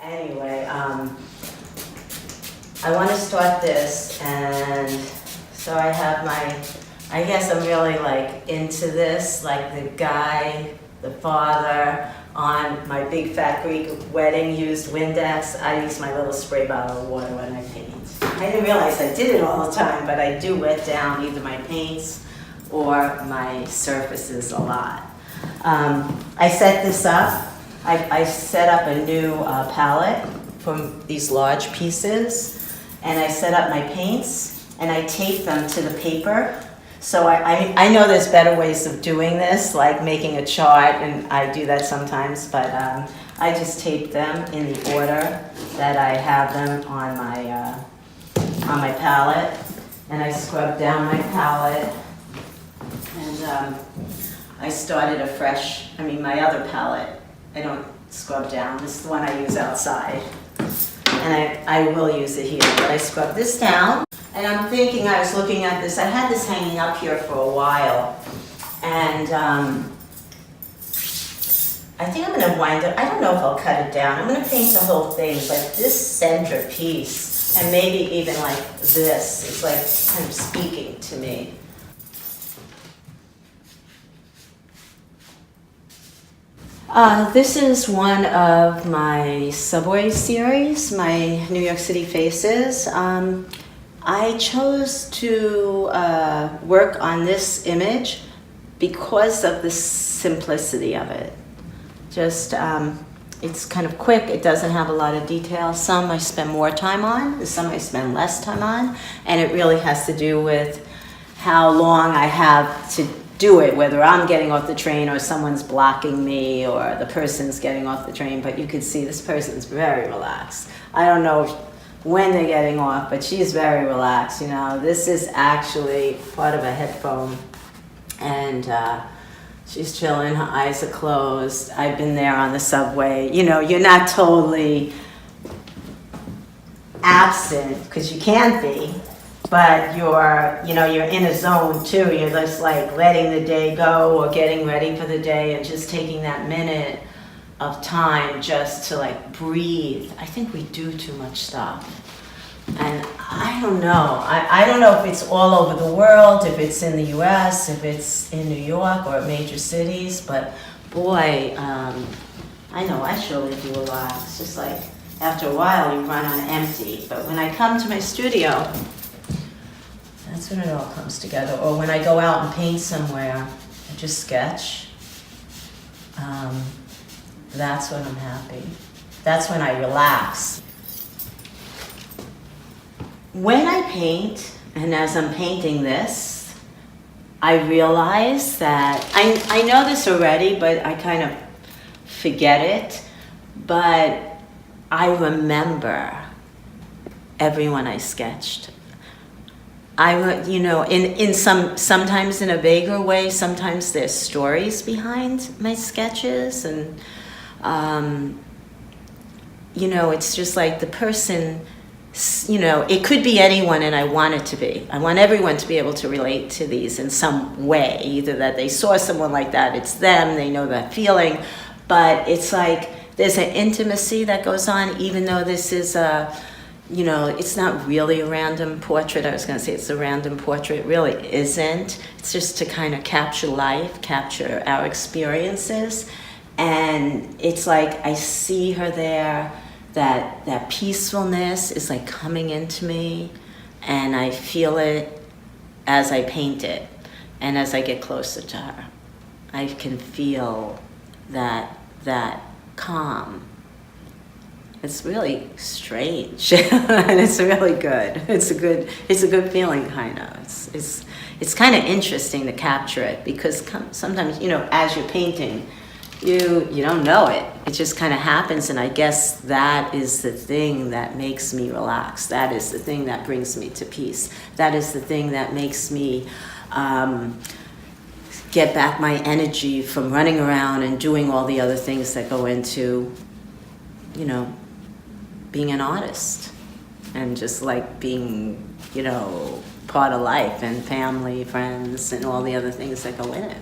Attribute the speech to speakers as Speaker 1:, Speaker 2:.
Speaker 1: Anyway, I want to start this, and so I have I guess I'm really like into this, like the guy, the father, on my big fat Greek wedding used Windex. I use my little spray bottle of water when I paint. I didn't realize I did it all the time, but I do wet down either my paints or my surfaces a lot. I set this up. I set up a new palette from these large pieces, and I set up my paints, and I tape them to the paper. So I know there's better ways of doing this, like making a chart, and I do that sometimes, but I just tape them in the order that I have them on my palette, and I scrub down my palette, and I started my other palette, I don't scrub down. This is the one I use outside. And I will use it here, but I scrub this down. And I'm thinking, I was looking at this, I had this hanging up here for a while. And I think I'm gonna wind up, I don't know if I'll cut it down. I'm gonna paint the whole thing, but this center piece, and maybe even like this, is like kind of speaking to me. This is one of my subway series, my New York City Faces. I chose to work on this image because of the simplicity of it. Just, it's kind of quick, it doesn't have a lot of detail. Some I spend more time on, some I spend less time on, and it really has to do with how long I have to do it, whether I'm getting off the train or someone's blocking me or the person's getting off the train. But you can see this person's very relaxed. I don't know when they're getting off, but she's very relaxed. You know, this is actually part of a headphone, and she's chilling, her eyes are closed. I've been there on the subway. You know, you're not totally absent, because you can't be, but you're in a zone too. You're just like letting the day go or getting ready for the day and just taking that minute of time just to like breathe. I think we do too much stuff. And I don't know. I don't know if it's all over the world, if it's in the US, if it's in New York or major cities, but boy, I know I surely do a lot. It's just like after a while you run on empty. But when I come to my studio, that's when it all comes together. Or when I go out and paint somewhere, I just sketch. That's when I'm happy. That's when I relax. When I paint, and as I'm painting this, I realize that, I know this already, but I kind of forget it, but I remember everyone I sketched. Sometimes in a vaguer way, sometimes there's stories behind my sketches, and it's just like the person, it could be anyone, and I want it to be. I want everyone to be able to relate to these in some way, either that they saw someone like that, it's them, they know that feeling, but it's like there's an intimacy that goes on, even though this is it's not really a random portrait. I was going to say it's a random portrait. It really isn't. It's just to kind of capture life, capture our experiences. And it's like I see her there, that peacefulness is like coming into me, and I feel it as I paint it. And as I get closer to her, I can feel that calm. It's really strange, and it's really good. It's a good feeling, kind of. It's kind of interesting to capture it, because sometimes, as you're painting, you don't know it. It just kind of happens, and I guess that is the thing that makes me relax. That is the thing that brings me to peace. That is the thing that makes me get back my energy from running around and doing all the other things that go into, being an artist, and just like being, part of life, and family, friends, and all the other things that go in it.